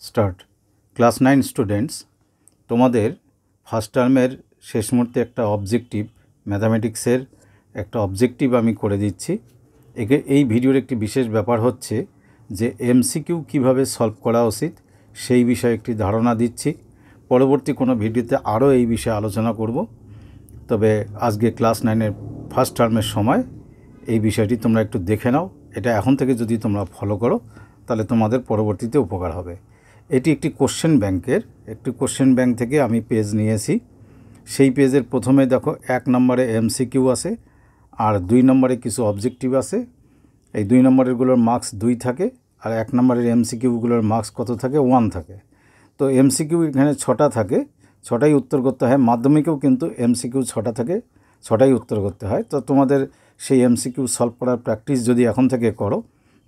Start. Class 9 students, তোমাদের first টার্মের শেষ মুহূর্তে একটা অবজেক্টিভ, ম্যাথামেটিক্সের একটা অবজেক্টিভ আমি করে দিচ্ছি। এই ভিডিওর একটি বিশেষ ব্যাপার হচ্ছে যে এমসিকিউ কীভাবে সলভ করা উচিত সেই বিষয়ে একটি ধারণা দিচ্ছি। পরবর্তী কোনো ভিডিওতে আরও এই বিষয়ে আলোচনা করব। তবে আজকে ক্লাস 9-এর ফার্স্ট টার্মের সময় এই বিষয়টি তোমরা একটু দেখে নাও। এটা এখন থেকে যদি তোমরা ফলো করো তাহলে তোমাদের পরবর্তীতে উপকার হবে। এটি একটি কোশ্চেন ব্যাংক থেকে আমি পেজ নিয়েছি। সেই পেজের প্রথমে দেখো 1 নম্বরে এমসিকিউ আছে আর 2 নম্বরে কিছু অবজেক্টিভ আছে। এই 2 নম্বরেরগুলোর মার্কস 2 থাকে আর 1 নম্বরের এমসিকিউগুলোর মার্কস কত থাকে? 1 থাকে। তো এমসিকিউ এখানে 6টা থাকে, 6টাই উত্তর করতে হয়। মাধ্যমিকেও কিন্তু এমসিকিউ 6টা থাকে, 6টাই উত্তর করতে হয়। তো তোমাদের সেই এমসিকিউ সলভ করার প্র্যাকটিস যদি এখন থেকে করো,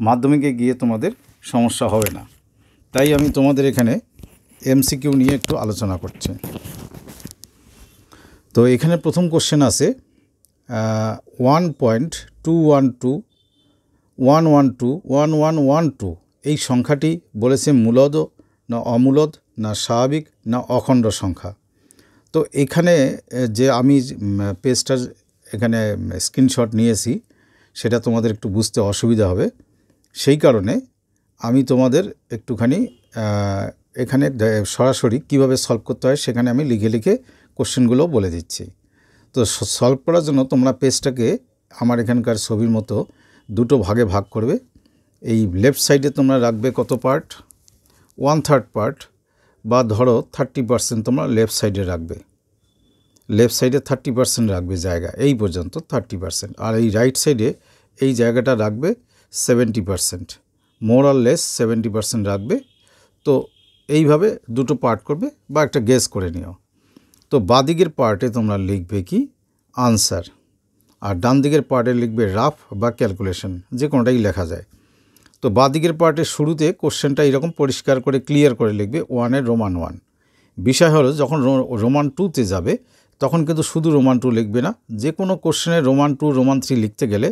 মাধ্যমিকে গিয়ে তোমাদের সমস্যা হবে না। তাই আমি তোমাদের এখানে এমসিকিউ নিয়ে একটু আলোচনা করছি। তো এখানে প্রথম কোশ্চেন আছে 1.212112112 এই সংখ্যাটি বলেছে মূলদ না অমূলদ না স্বাভাবিক না অখণ্ড সংখ্যা। তো এখানে যে আমি পেজটার এখানে স্ক্রিনশট নিয়েছি সেটা তোমাদের একটু বুঝতে অসুবিধা হবে, সেই কারণে আমি তোমাদের একটুখানি এখানে সরাসরি কিভাবে সলভ করতে হয় সেখানে আমি লিখে লিখে কোশ্চেনগুলো বলে দিচ্ছি। তো সলভ করার জন্য তোমরা পেজটাকে আমার এখানকার ছবির মতো দুটো ভাগে ভাগ করবে। এই লেফট সাইডে তোমরা রাখবে কত পার্ট? 1/3 পার্ট, বা ধরো 30% তোমরা লেফট সাইডে রাখবে। লেফট সাইডে 30% রাখবে জায়গা, এই পর্যন্ত 30%। আর এই রাইট সাইডে এই জায়গাটা রাখবে 70%, মোর অর লেস 70% রাখবে। তো এইভাবে দুটো পার্ট করবে বা একটা গেস করে নিও। তো বাঁদিকের পার্টে তোমরা লিখবে কি? আনসার। আর ডান দিকের পার্টে লিখবে রাফ বা ক্যালকুলেশন, যে কোনোটাই লেখা যায়। তো বাঁদিকের পার্টের শুরুতে কোশ্চেনটা এরকম পরিষ্কার করে ক্লিয়ার করে লিখবে 1-এর রোমান 1। বিষয় হলো যখন রোমান 2-তে যাবে তখন কিন্তু শুধু রোমান 2 লিখবে না, যে কোনো কোশ্চেনে রোমান 2 রোমান 3 লিখতে গেলে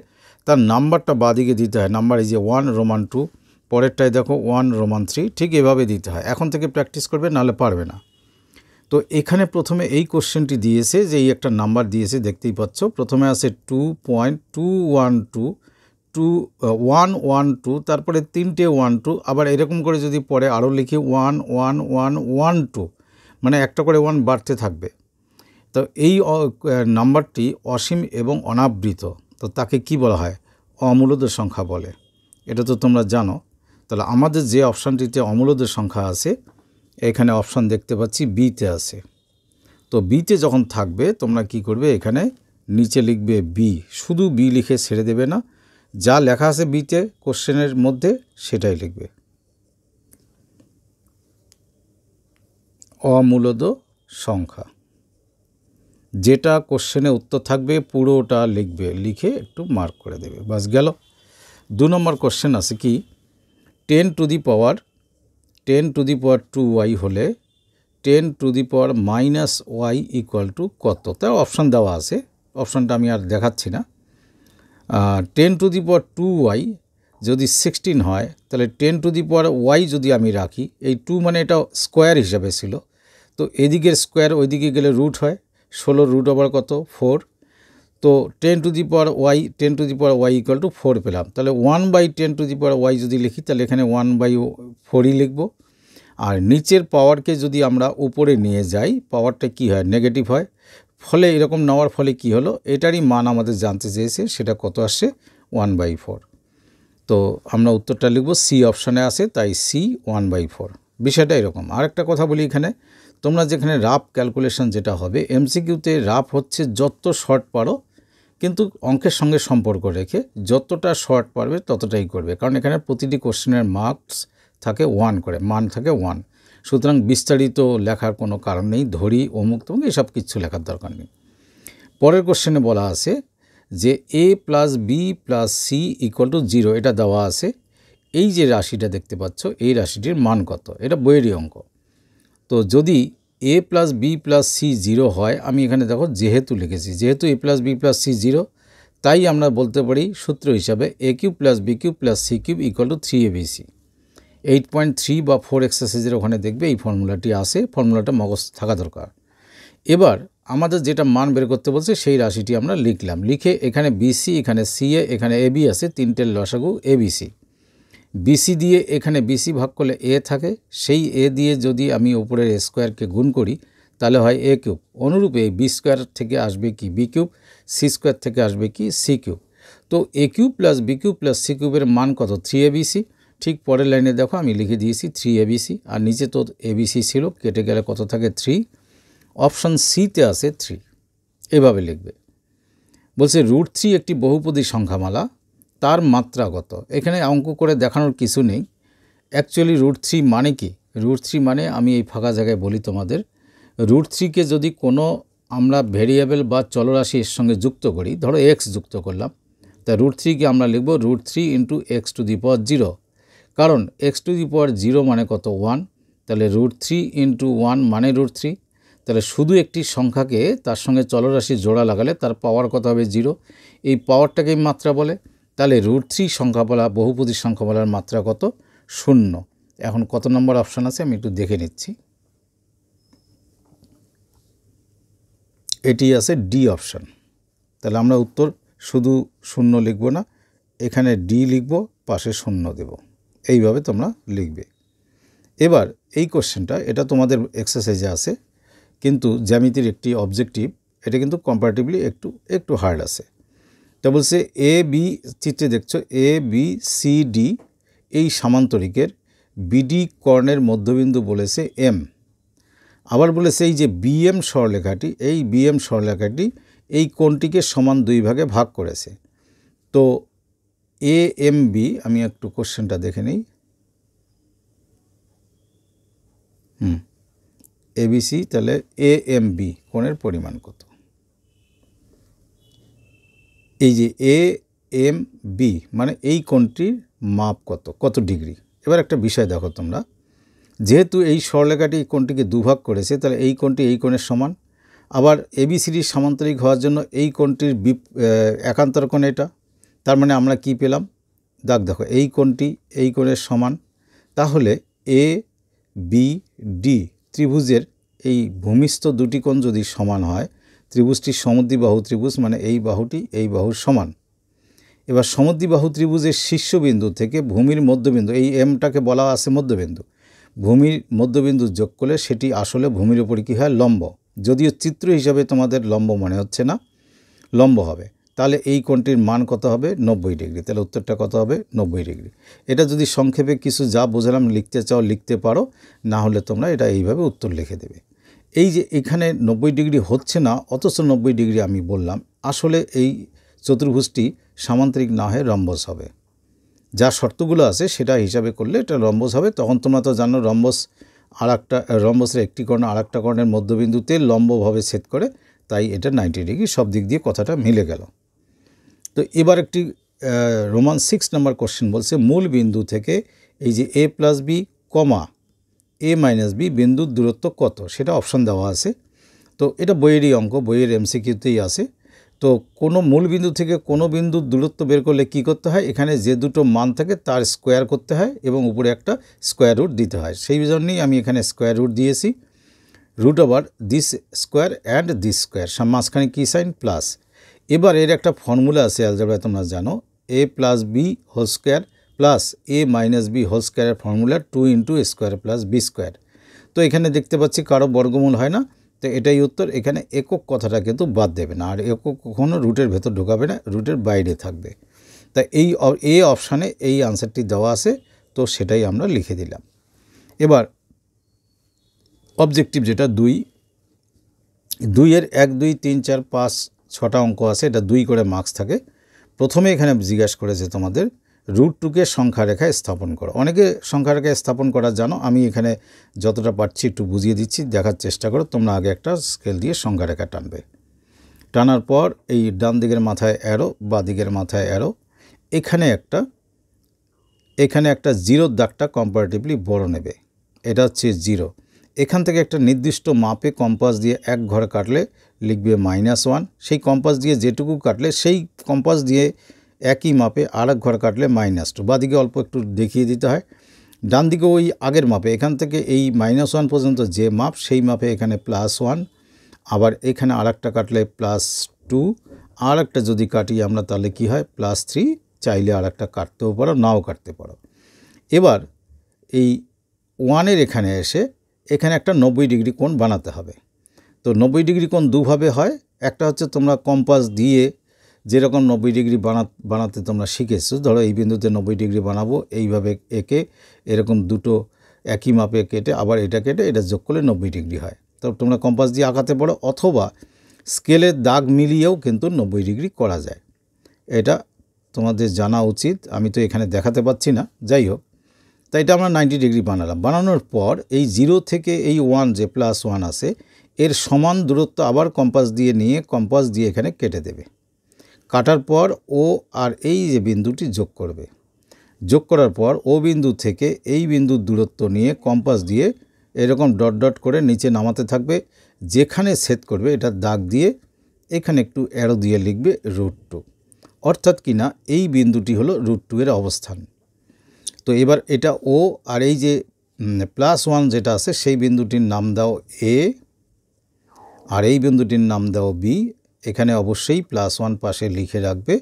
তার নাম্বারটা বাঁদিকে দিতে হয়। নাম্বার এই যে 1 রোমান 2, পরেরটায় দেখো 1 রোমান 3, ঠিক এভাবে দিতে হয়। এখন থেকে প্র্যাকটিস করবে, নাহলে পারবে না। তো এখানে প্রথমে এই কোশ্চেনটি দিয়েছে যে এই একটা নাম্বার দিয়েছে, দেখতেই পাচ্ছ। প্রথমে আছে 2.212, তারপরে 3টে 1 2, আবার এরকম করে যদি পরে আরও লিখি 1 1 1 1 2, মানে একটা করে 1 বাড়তে থাকবে। তো এই নাম্বারটি অসীম এবং অনাবৃত, তো তাকে কি বলা হয়? অমূলদ সংখ্যা বলে। এটা তো তোমরা জানো। তাহলে আমাদের যে অপশানটিতে অমূলদ সংখ্যা আছে, এখানে অপশান দেখতে পাচ্ছি বিতে আছে। তো বিতে যখন থাকবে তোমরা কি করবে? এখানে নিচে লিখবে বি, শুধু বি লিখে ছেড়ে দেবে না, যা লেখা আছে বিতে কোশ্চেনের মধ্যে সেটাই লিখবে। অমূলদ সংখ্যা, যেটা কোশ্চেনে উত্তর থাকবে পুরোটা লিখবে, লিখে একটু মার্ক করে দেবে, বাস গেল। 2 নম্বর কোশ্চেন আছে কি? 10 টু দি পাওয়ার 2y হলে 10 to the power -y equal to কত? তার অপশান দেওয়া আছে, অপশানটা আমি আর দেখাচ্ছি না। 10 টু দি পাওয়ার 2y যদি 16 হয়, তাহলে 10 টু দি পাওয়ার y যদি আমি রাখি, এই 2 মানে এটা স্কোয়ার হিসাবে ছিল, তো এদিকের স্কোয়ার ওইদিকে গেলে রুট হয়। 16 রুট ওভার কত? 4। তো 10 to the power y equal to 4 পেলাম। তাহলে 1/10 টু দি পাওয়ার y যদি লিখি, তাহলে এখানে 1/4ই লিখব। আর নিচের পাওয়ারকে যদি আমরা উপরে নিয়ে যাই, পাওয়ারটা কি হয়? নেগেটিভ হয়। ফলে এরকম নেওয়ার ফলে কি হলো? এটারই মান আমাদের জানতে চেয়েছে, সেটা কত আসছে? 1/4। তো আমরা উত্তরটা লিখব, সি অপশানে আছে, তাই সি 1/4। বিষয়টা এরকম। আরেকটা কথা বলি, এখানে তোমরা যেখানে রাফ ক্যালকুলেশন যেটা হবে, এমসিকিউতে রাফ হচ্ছে যত শর্ট পারো, কিন্তু অঙ্কের সঙ্গে সম্পর্ক রেখে যতটা শর্ট পারবে ততটাই করবে, কারণ এখানে প্রতিটি কোশ্চেনের মার্কস থাকে 1 করে, মান থাকে 1। সুতরাং বিস্তারিত লেখার কোনো কারণ নেই, ধরি অমুক তমুক এসব কিচ্ছু লেখার দরকার নেই। পরের কোশ্চেনে বলা আছে যে a + b + c = 0, এটা দেওয়া আছে। এই যে রাশিটা দেখতে পাচ্ছ, এই রাশিটির মান কত? এটা বইয়েরই অঙ্ক। তো যদি a + b + c 0 হয়, আমি এখানে দেখো যেহেতু লিখেছি, যেহেতু a + b + c 0, তাই আমরা বলতে পারি সূত্র হিসাবে a³ + b³ + c³ = 3abc। 8.3 বা 4 এক্সারসাইজের ওখানে দেখবে এই ফর্মুলাটি আসে, ফর্মুলাটা মগজ থাকা দরকার। এবার আমাদের যেটা মান বের করতে বলছে সেই রাশিটি আমরা লিখলাম, লিখে এখানে বিসি, এখানে সিএ, এখানে এবি আছে, তিনটের লসাগু এবিসি। বিসি দিয়ে এখানে বিসি ভাগ করলে এ থাকে, সেই এ দিয়ে যদি আমি উপরের এ স্কোয়ারকে গুণ করি তাহলে হয় এ কিউব। অনুরূপে বি স্কোয়ার থেকে আসবে কি বি কিউব, সি স্কোয়ার থেকে আসবে কি সি কিউব। তো A cube plus B cube plus C কিউবের মান কত? 3abc। ঠিক পরের লাইনে দেখো আমি লিখে দিয়েছি 3abc, আর নিচে তো এবিসি ছিল, কেটে গেলে কত থাকে 3। অপশান সিতে আছে 3, এভাবে লিখবে। বলছে √3 একটি বহুপদী সংখ্যামালা, তার মাত্রা কত? এখানে অঙ্ক করে দেখানোর কিছু নেই। অ্যাকচুয়ালি √3 মানে কি? √3 মানে আমি এই ফাঁকা জায়গায় বলি তোমাদের, √3কে যদি কোনো আমরা ভেরিয়েবল বা চলরাশি এর সঙ্গে যুক্ত করি, ধরো এক্স যুক্ত করলাম, তা √3কে আমরা লিখব √3 × x⁻0, কারণ x⁻0 মানে কত? 1, তাহলে √3 × 1 মানে √3। তাহলে শুধু একটি সংখ্যাকে তার সঙ্গে চলরাশি জোড়া লাগালে তার পাওয়ার কত হবে? 0। এই পাওয়ারটাকেই মাত্রা বলে। তাহলে √3 সংখ্যামালা, বহুপদী সংখ্যামালার মাত্রা কত? 0। এখন কত নম্বর অপশান আছে আমি একটু দেখে নিচ্ছি। এটি আছে ডি অপশান। তাহলে আমরা উত্তর শুধু 0 লিখব না, এখানে ডি লিখব, পাশে 0 দেব, এইভাবে তোমরা লিখবে। এবার এই কোশ্চেনটা, এটা তোমাদের এক্সারসাইজে আছে, কিন্তু জ্যামিতির একটি অবজেক্টিভ, এটা কিন্তু কম্পারেটিভলি একটু হার্ড আছে। তা বলছে এ বি, চিত্রে দেখছো এ বি সি ডি এই সামান্তরিকের বিডি কর্ণের মধ্যবিন্দু বলেছে এম। আবার বলেছে এই যে বিএম সরলরেখাটি, এই বিএম সরলরেখাটি এই কোণটিকে সমান 2 ভাগে ভাগ করেছে। তো এ এম বি, আমি একটু কোশ্চেনটা দেখে নিই। এবিসি, তাহলে এ এম বি কোণের পরিমাণ কত? এই যে এ এম বি মানে এই কোণটির মাপ কত, কত ডিগ্রি। এবার একটা বিষয় দেখো তোমরা, যেহেতু এই সরলরেখাটি এই কোণটিকে দুভাগ করেছে, তাহলে এই কোণটি এই কোণের সমান। আবার এবিসিডির সামান্তরিক হওয়ার জন্য এই কোণটির একান্তর কোণ এটা, তার মানে আমরা কি পেলাম? দেখো এই কোণটি এই কোণের সমান। তাহলে এ বি ডি ত্রিভুজের এই ভূমিস্থ দুটি কোণ যদি সমান হয়, ত্রিভুজটি সমদ্বিবাহু ত্রিভুজ, মানে এই বাহুটি এই বাহুর সমান। এবার সমদ্বিবাহু ত্রিভুজের শীর্ষবিন্দু থেকে ভূমির মধ্যবিন্দু, এই এমটাকে বলা আছে মধ্যবিন্দু, ভূমির মধ্যবিন্দু যোগ করলে সেটি আসলে ভূমির উপরে কী হয়? লম্ব। যদিও চিত্র হিসাবে তোমাদের লম্ব মনে হচ্ছে না, লম্ব হবে। তাহলে এই কোণটির মান কত হবে? 90 ডিগ্রি। তাহলে উত্তরটা কত হবে? 90 ডিগ্রি। এটা যদি সংক্ষেপে কিছু যা বোঝালাম লিখতে চাও লিখতে পারো, না হলে তোমরা এটা এইভাবে উত্তর লিখে দেবে। এই যে এখানে 90 ডিগ্রি হচ্ছে না, অথচ 90 ডিগ্রি আমি বললাম, আসলে এই চতুর্ভুজটি সামান্তরিক না হয়ে রম্বস হবে। যা শর্তগুলো আছে সেটা হিসাবে করলে এটা রম্বস হবে। তখন তোমরা তো জানো রম্বসের একটি কর্ণ আরেকটা কর্ণের মধ্যবিন্দুতে লম্বভাবে ছেদ করে, তাই এটা 90 ডিগ্রি। সব দিক দিয়ে কথাটা মিলে গেল। তো এবার একটি রোমান 6 নম্বর কোশ্চেন বলছে মূল বিন্দু থেকে এই যে এ প্লাস বি কমা এ মাইনাস বি বিন্দুর দূরত্ব কত, সেটা অপশান দেওয়া আছে। তো এটা বইয়েরই অঙ্ক, বইয়ের এমসিকিউতেই আছে। তো কোনো মূল বিন্দু থেকে কোনো বিন্দুর দূরত্ব বের করলে কি করতে হয়? এখানে যে দুটো মান থাকে তার স্কোয়ার করতে হয় এবং উপরে একটা স্কোয়ার রুট দিতে হয়। সেই জন্যই আমি এখানে স্কোয়ার রুট দিয়েছি। Root over this square and this square, মাঝখানে কী সাইন? প্লাস। এবার এর একটা ফর্মুলা আছে অ্যালজেব্রায়, তোমরা জানো, A plus B whole square plus A minus B whole স্কোয়ারের formula 2 × a square plus B square. তো এখানে দেখতে পাচ্ছি কারো বর্গমূল হয় না, তো এটাই উত্তর। এখানে একক কথাটা কিন্তু বাদ দেবে না, আর একক কখনো রুটের ভেতর ঢোকাবে না, রুটের বাইরে থাকবে। তাই এই অপশানে এই আনসারটি দেওয়া আছে, তো সেটাই আমরা লিখে দিলাম। এবার অবজেক্টিভ যেটা 2-এর 1, 2, 3, 4, 5, 6টা অঙ্ক আছে, এটা 2 করে মার্কস থাকে। প্রথমে এখানে জিজ্ঞাসা করেছে তোমাদের √2কে সংখ্যা রেখায় স্থাপন করো। অনেকে সংখ্যা রেখায় স্থাপন করা জানো, আমি এখানে যতটা পারছি একটু বুঝিয়ে দিচ্ছি, দেখার চেষ্টা করো। তোমরা আগে একটা স্কেল দিয়ে সংখ্যা রেখা টানবে, টানার পর এই ডান দিকের মাথায় অ্যারো, বাঁ দিকের মাথায় অ্যারো, এখানে একটা 0 দাগটা কম্পারেটিভলি বড় নেবে, এটা হচ্ছে 0। এখান থেকে একটা নির্দিষ্ট মাপে কম্পাস দিয়ে এক ঘর কাটলে লিখবে -1। সেই কম্পাস দিয়ে যেটুকু কাটলে সেই কম্পাস দিয়ে একই মাপে আর এক ঘর কাটলে -2। বাদিকে অল্প একটু দেখিয়ে দিতে হয়। ডান দিকে ওই আগের মাপে এখান থেকে এই -1 পর্যন্ত যে মাপ সেই মাপে এখানে +1, আবার এখানে আরেকটা কাটলে +2, আর একটা যদি কাটি আমরা তাহলে কি হয় +3, চাইলে আরেকটা কাটতেও পারো নাও কাটতে পারো। এবার এই 1-এর এখানে এসে এখানে একটা 90 ডিগ্রি কোণ বানাতে হবে। তো 90 ডিগ্রি কোণ দুভাবে হয়, একটা হচ্ছে তোমরা কম্পাস দিয়ে যেরকম 90 ডিগ্রি বানাতে তোমরা শিখেছো, ধরো এই বিন্দুতে 90 ডিগ্রি বানাবো, এইভাবে এঁকে এরকম দুটো একই মাপে কেটে আবার এটা কেটে এটা যোগ করলে 90 ডিগ্রি হয়। তো তোমরা কম্পাস দিয়ে আঁকাতে পারো, অথবা স্কেলের দাগ মিলিয়েও কিন্তু 90 ডিগ্রি করা যায়। এটা তোমাদের জানা উচিত, আমি তো এখানে দেখাতে পাচ্ছি না, যাই হোক। তাই এটা আমরা 90 ডিগ্রি বানালাম। বানানোর পর এই 0 থেকে এই 1 যে +1 আছে এর সমান দূরত্ব আবার কম্পাস দিয়ে নিয়ে কম্পাস দিয়ে এখানে কেটে দেবে। কাটার পর ও আর এই যে বিন্দুটি যোগ করবে। যোগ করার পর ও বিন্দু থেকে এই বিন্দুর দূরত্ব নিয়ে কম্পাস দিয়ে এরকম ডট ডট করে নিচে নামাতে থাকবে। যেখানে ছেদ করবে এটা দাগ দিয়ে এখানে একটু অ্যারো দিয়ে লিখবে √2, অর্থাৎ কি না এই বিন্দুটি হলো √2 এর অবস্থান। তো এবার এটা ও আর এই যে +1 যেটা আছে সেই বিন্দুটির নাম দাও এ, আর এই বিন্দুটির নাম দাও বি। এখানে অবশ্যই +1 পাশে লিখে রাখবে।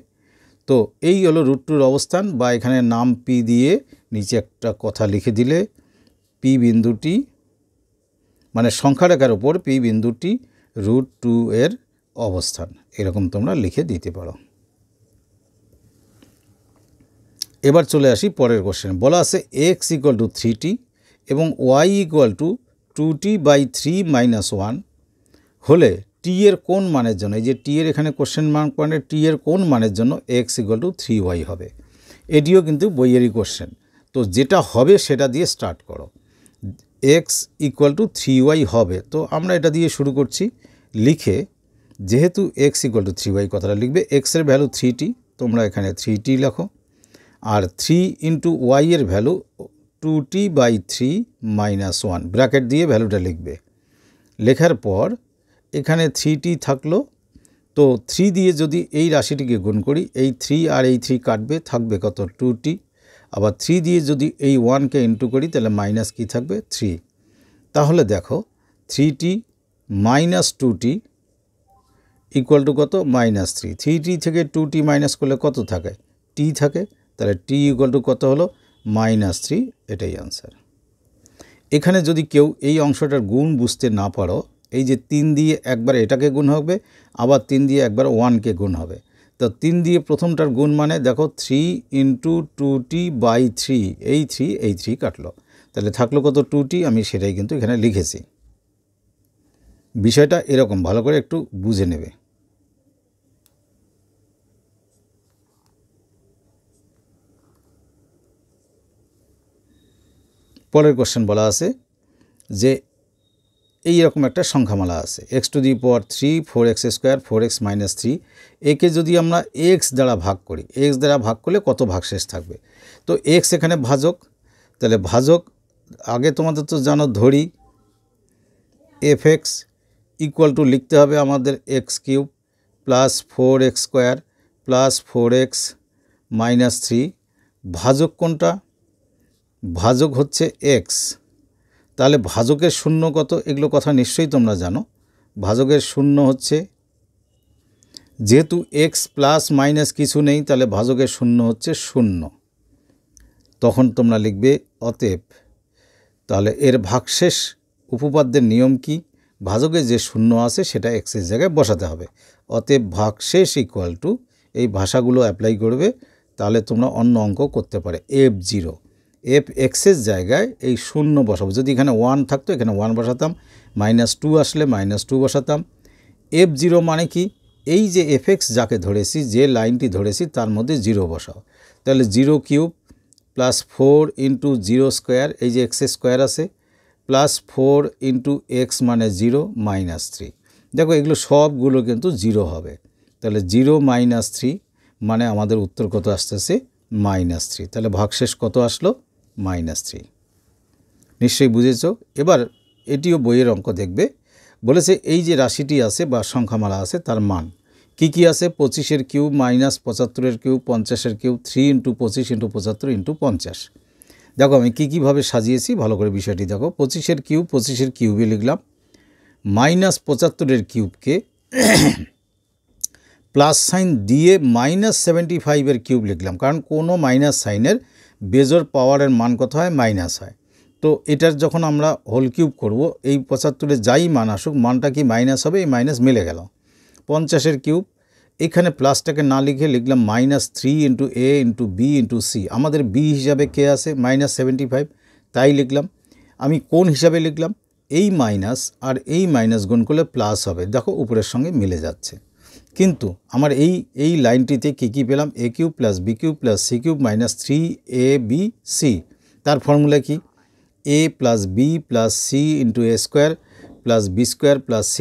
তো এই হলো √2 এর অবস্থান, বা এখানে নাম পি দিয়ে নিচে একটা কথা লিখে দিলে পি বিন্দুটি মানে সংখ্যা রেখার উপর পি বিন্দুটি √2 এর অবস্থান, এরকম তোমরা লিখে দিতে পারো। এবার চলে আসি পরের কোশ্চেন। বলা আছে x = 3t এবং y = 2t/3 - 1 হলে টি এর কোন মানের জন্য, এই যে টি এর এখানে কোশ্চেন মার্ক মানে টি এর কোন মানের জন্য x = 3y হবে। এটিও কিন্তু বইয়েরই কোশ্চেন। তো যেটা হবে সেটা দিয়ে স্টার্ট করো। x = 3y হবে, তো আমরা এটা দিয়ে শুরু করছি। লিখে যেহেতু x = 3y কথাটা লিখবে, x এর ভ্যালু 3t, তোমরা এখানে 3t লেখো, আর 3 × y এর ভ্যালু 2t/3 - 1 ব্র্যাকেট দিয়ে ভ্যালুটা লিখবে। লেখার পর এখানে 3t থাকলো, তো 3 দিয়ে যদি এই রাশিটিকে গুণ করি, এই 3 আর এই 3 কাটবে, থাকবে কত 2t। আবার 3 দিয়ে যদি এই 1কে ইন্টু করি তাহলে মাইনাস কি থাকবে 3। তাহলে দেখো 3t - 2t = কত -3। 3t থেকে 2t মাইনাস করলে কত থাকে t থাকে, তাহলে t = কত হলো -3, এটাই আনসার। এখানে যদি কেউ এই অংশটার গুণ বুঝতে না পারো, এই যে 3 দিয়ে একবার এটাকে গুণ হবে, আবার 3 দিয়ে একবার 1কে গুণ হবে। তো 3 দিয়ে প্রথমটার গুণ মানে দেখো 3 × 2t/3, এই 3 কাটলো, তাহলে থাকলো কত 2t, আমি সেটাই কিন্তু এখানে লিখেছি। বিষয়টা এরকম, ভালো করে একটু বুঝে নেবে। পরের কোশ্চেন বলা আছে যে এই রকম একটা সংখ্যামালা আছে x⁴, 4x², 4x - 3, একে যদি আমরা x দ্বারা ভাগ করি, x দ্বারা ভাগ করলে কত ভাগশেষ থাকবে। তো x এখানে ভাজক, তাহলে ভাজক আগে তোমাদের তো জানো ধরি fx = লিখতে হবে আমাদের x³ + 4x² + 4x - 3। ভাজক কোনটা? ভাজক হচ্ছে x। তাহলে ভাজকের শূন্য কত, এগুলো কথা নিশ্চয়ই তোমরা জানো। ভাজকের শূন্য হচ্ছে, যেহেতু x প্লাস মাইনাস কিছু নেই, তাহলে ভাজকের শূন্য হচ্ছে 0। তখন তোমরা লিখবে অতএব, তাহলে এর ভাগশেষ উপপাদ্যের নিয়ম কি, ভাজকে যে শূন্য আছে সেটা x এর জায়গায় বসাতে হবে। অতএব ভাগশেষ = এই ভাষাগুলো অ্যাপ্লাই করবে, তাহলে তোমরা অন্য অঙ্ক করতে পারে। f0 x এর জায়গায় এই 0 বসাবো। যদি এখানে 1 থাকতো এখানে 1 বসাতাম, -2 আসলে -2 বসাতাম। f0 মানে কি, এই যে fx যাকে ধরেছি, যে লাইনটি ধরেছি তার মধ্যে 0 বসাও। তাহলে 0³ + 4 × 0² এই যে x² আছে, +4 × x মানে 0 -3। দেখো এগুলো সবগুলো কিন্তু 0 হবে। তাহলে 0 - 3 মানে আমাদের উত্তর কত আসতেছে -3। তাহলে ভাগশেষ কত আসলো -3। নিশ্চয়ই বুঝেছো। এবার এটিও বইয়ের অঙ্ক দেখবে। বলেছে এই যে রাশিটি আছে বা সংখ্যামালা আছে তার মান কি কি আছে, 25-এর কিউব -75-এর কিউব, 50-এর কিউব, 3 × 25 × 75 × 50। দেখো আমি কীভাবে সাজিয়েছি ভালো করে বিষয়টি দেখো। 25-এর কিউব 25-এর কিউবে লিখলাম, -75-এর কিউবকে প্লাস সাইন দিয়ে -75-এর কিউব লিখলাম, কারণ কোনো মাইনাস সাইনের বেজোর পাওয়ারের মান কত হয়? মাইনাস হয়। তো এটার যখন আমরা হোল কিউব করব, এই 75-এ যাই মান আসুক মানটা কি মাইনাস হবে, এই মাইনাস মিলে গেল। 50-এর কিউব, এখানে প্লাসটাকে না লিখে লিখলাম -3 × a × b × c। আমাদের b হিসাবে কে আছে? -75, তাই লিখলাম। আমি কোন হিসাবে লিখলাম? এই মাইনাস আর এই মাইনাস গুণ করলে প্লাস হবে, দেখো উপরের সঙ্গে মিলে যাচ্ছে। কিন্তু আমার এই লাইনটিতে কী পেলাম? a³ + b³ + c³ - 3ab c। তার ফর্মুলা কি? a + b + c × a² + b² + c²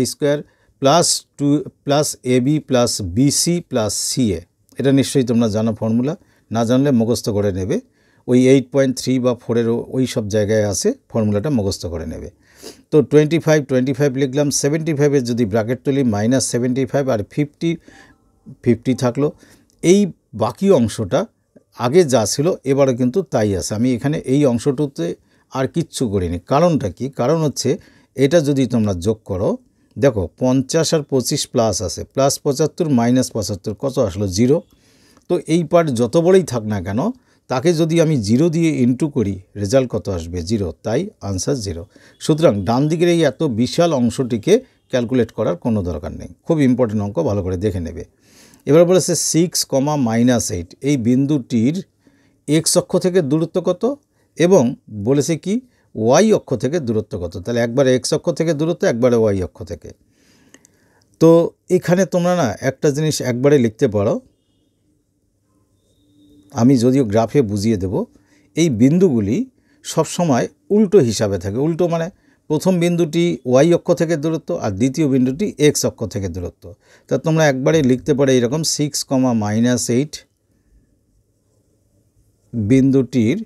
+ ab + bc + ca। এটা নিশ্চয়ই তোমরা জানো ফর্মুলা, না জানলে মুখস্থ করে নেবে। ওই 8.3 বা 4-এর ওই সব জায়গায় আছে, ফর্মুলাটা মুখস্থ করে নেবে। তো 25 লিখলাম, 75-এর যদি ব্র্যাকেট তুলি -75 আর 50 থাকলো। এই বাকি অংশটা আগে যা ছিল এবারে কিন্তু তাই আছে। আমি এখানে এই অংশটুতে আর কিচ্ছু করিনি। কারণটা কি? কারণ হচ্ছে এটা যদি তোমরা যোগ করো, দেখো 50 আর 25 প্লাস আছে, +75 -75 কত আসলো? 0। তো এই পার্ট যত বড়ই থাক না কেন, তাকে যদি আমি 0 দিয়ে ইন্টু করি, রেজাল্ট কত আসবে? 0। তাই আনসার 0। সুতরাং ডান দিকের এই এত বিশাল অংশটিকে ক্যালকুলেট করার কোনো দরকার নেই। খুব ইম্পর্টেন্ট অঙ্ক, ভালো করে দেখে নেবে। এবার বলেছে 6, -8 এই বিন্দুটির এক্স অক্ষ থেকে দূরত্ব কত, এবং বলেছে কি ওয়াই অক্ষ থেকে দূরত্ব কত। তাহলে একবারে এক্স অক্ষ থেকে দূরত্ব, একবারে ওয়াই অক্ষ থেকে। তো এখানে তোমরা না একটা জিনিস একবারে লিখতে পারো, আমি যদিও গ্রাফে বুঝিয়ে দেব। এই বিন্দুগুলি সবসময় উল্টো হিসাবে থাকে। উল্টো মানে প্রথম বিন্দুটি ওয়াই অক্ষ থেকে দূরত্ব আর দ্বিতীয় বিন্দুটি এক্স অক্ষ থেকে দূরত্ব। তা তোমরা একবারে লিখতে পারো এরকম 6, -8 বিন্দুটির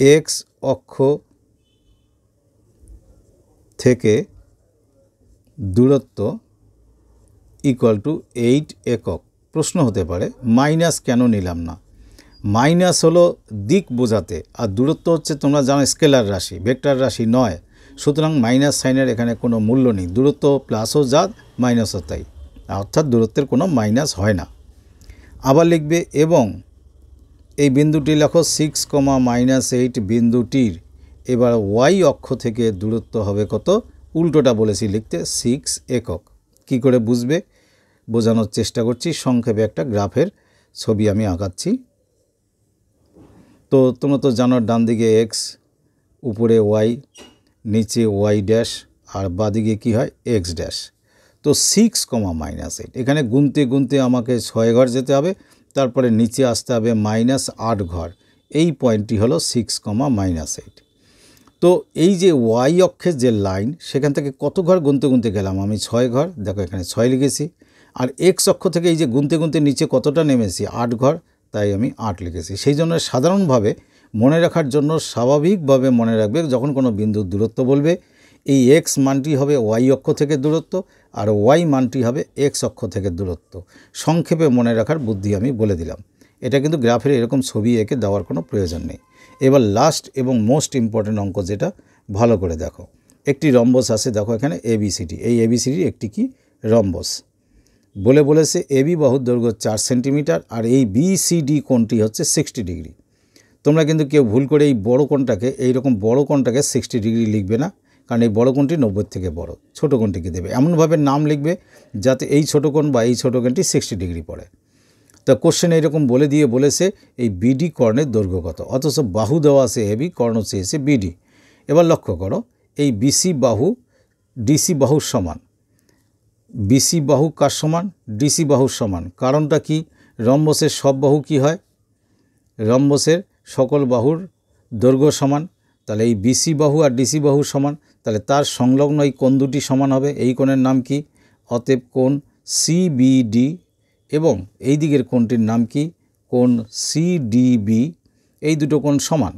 এক্স অক্ষ থেকে দূরত্ব = 8 একক। প্রশ্ন হতে পারে মাইনাস কেন নিলাম না? মাইনাস হলো দিক বোঝাতে, আর দূরত্ব হচ্ছে তোমরা জানো স্কেলার রাশি, ভেক্টর রাশি নয়। সুতরাং মাইনাস সাইনের এখানে কোনো মূল্য নেই। দূরত্ব প্লাসও যা, মাইনাসও তাই, অর্থাৎ দূরত্বের কোনো মাইনাস হয় না। আবার লিখবে এবং এই বিন্দুটি লেখো 6, -8 বিন্দুটির এবার ওয়াই অক্ষ থেকে দূরত্ব হবে কত? উল্টোটা বলেছি লিখতে, 6 একক। কি করে বুঝবে? বোঝানোর চেষ্টা করছি। সংক্ষেপে একটা গ্রাফের ছবি আমি আঁকাচ্ছি। তো তোমরা তো জানো ডান দিকে এক্স, উপরে ওয়াই, নিচে ওয়াই ড্যাশ, আর বাদিকে কি হয়? X dash. তো 6, -8 এখানে গুনতে গুনতে আমাকে 6 ঘর যেতে হবে, তারপরে নিচে আসতে হবে -8 ঘর। এই পয়েন্টটি হলো 6, -8। তো এই যে ওয়াই অক্ষের যে লাইন, সেখান থেকে কত ঘর গুনতে গুনতে গেলাম? আমি 6 ঘর, দেখো এখানে 6 লিখেছি। আর এক্স অক্ষ থেকে এই যে গুনতে গুনতে নিচে কতটা নেমেছি? 8 ঘর, তাই আমি 8 লিখেছি। সেই জন্য সাধারণভাবে মনে রাখার জন্য স্বাভাবিকভাবে মনে রাখবে, যখন কোনো বিন্দুর দূরত্ব বলবে, এই এক্স মানটি হবে ওয়াই অক্ষ থেকে দূরত্ব, আর ওয়াই মানটি হবে এক্স অক্ষ থেকে দূরত্ব। সংক্ষেপে মনে রাখার বুদ্ধি আমি বলে দিলাম। এটা কিন্তু গ্রাফের এরকম ছবি এঁকে দেওয়ার কোনো প্রয়োজন নেই। এবার লাস্ট এবং মোস্ট ইম্পর্ট্যান্ট অঙ্ক, যেটা ভালো করে দেখো। একটি রম্বস আছে, দেখো এখানে ABCD। এই ABCD একটি কি? রম্বস। বলেছে AB বাহুর দৈর্ঘ্য 4 সেন্টিমিটার, আর এই BCD কোণটি হচ্ছে 60 ডিগ্রি। তোমরা কিন্তু কেউ ভুল করে এই বড় কোণটাকে, এইরকম বড় কোণটাকে 60 ডিগ্রি লিখবে না, কারণ এই বড় কোণটি 90 থেকে বড়। ছোট কোণটিকে দেবে, এমনভাবে নাম লিখবে যাতে এই ছোট কোণ বা এই ছোট কোণটি 60 ডিগ্রি পড়ে। তা কোশ্চেন এইরকম বলে দিয়ে বলেছে এই BD কর্ণের দৈর্ঘ্য কত, অথচ বাহু দেওয়া আছে AB, কর্ণ চেয়েছে BD। এবার লক্ষ্য করো, এই BC বাহু DC বাহুর সমান। BC বাহু কার সমান? DC বাহুর সমান। কারণটা কি? রম্বসের সব বাহু কি হয়? রম্বসের সকল বাহুর দৈর্ঘ্য সমান। তাহলে এই BC বাহু আর DC বাহু সমান, তাহলে তার সংলগ্ন এই কোণ দুটি সমান হবে। এই কোণের নাম কি? অতএব কোণ CBD, এবং এই দিকের কোণটির নাম কি? কোণ CDB। এই দুটো কোণ সমান।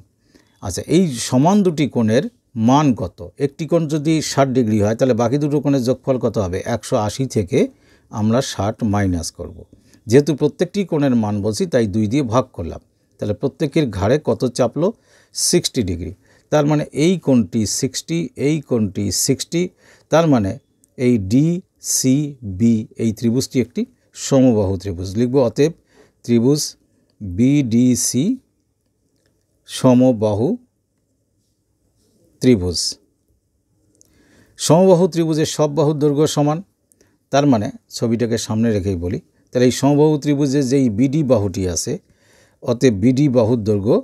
আচ্ছা, এই সমান দুটি কোণের মান কত? একটি কোণ যদি 60 ডিগ্রি হয়, তাহলে বাকি দুটো কোণের যোগফল কত হবে? 180 থেকে আমরা 60 মাইনাস করব। যেহেতু প্রত্যেকটি কোণের মান বলছি, তাই 2 দিয়ে ভাগ করলাম। তাহলে প্রত্যেকের ঘাড়ে কত চাপলো 60 ডিগ্রি। তার মানে এই কোণটি 60, এই কোণটি 60, তার মানে এই DCB এই ত্রিভুজটি একটি সমবাহু ত্রিভুজ। লিখব অতএব ত্রিভুজ BDC সমবাহু ত্রিভুজ। সমবাহু ত্রিভুজের সব বাহুর দৈর্ঘ্য সমান, তার মানে ছবিটাকে সামনে রেখেই বলি, তাহলে এই সমবাহু ত্রিভুজের যেই BD বাহুটি আছে, অতএব BD বাহুর দৈর্ঘ্য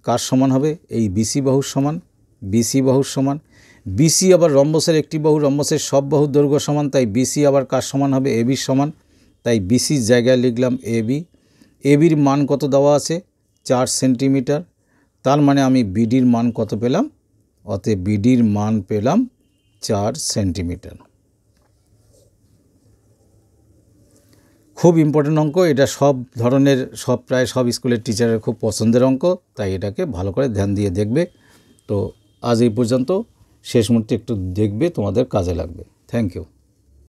কার সমান হবে? এই BC বাহুর সমান, BC বাহুর সমান। BC আবার রম্বসের একটি বাহু, রম্বসের সব বাহুর দৈর্ঘ্য সমান, তাই BC আবার কার সমান হবে? AB সমান। তাই BCর জায়গায় লিখলাম AB। ABর মান কত দেওয়া আছে? 4 সেন্টিমিটার। তার মানে আমি BDর মান কত পেলাম? অতএব BDর মান পেলাম 4 সেন্টিমিটার। খুব ইম্পর্টেন্ট অঙ্ক এটা, সব ধরনের প্রায় সব স্কুলের টিচারের খুব পছন্দের অঙ্ক, তাই এটাকে ভালো করে ধ্যান দিয়ে দেখবে। তো আজ এই পর্যন্ত, শেষ মুহূর্তে একটু দেখবে, তোমাদের কাজে লাগবে। Thank you.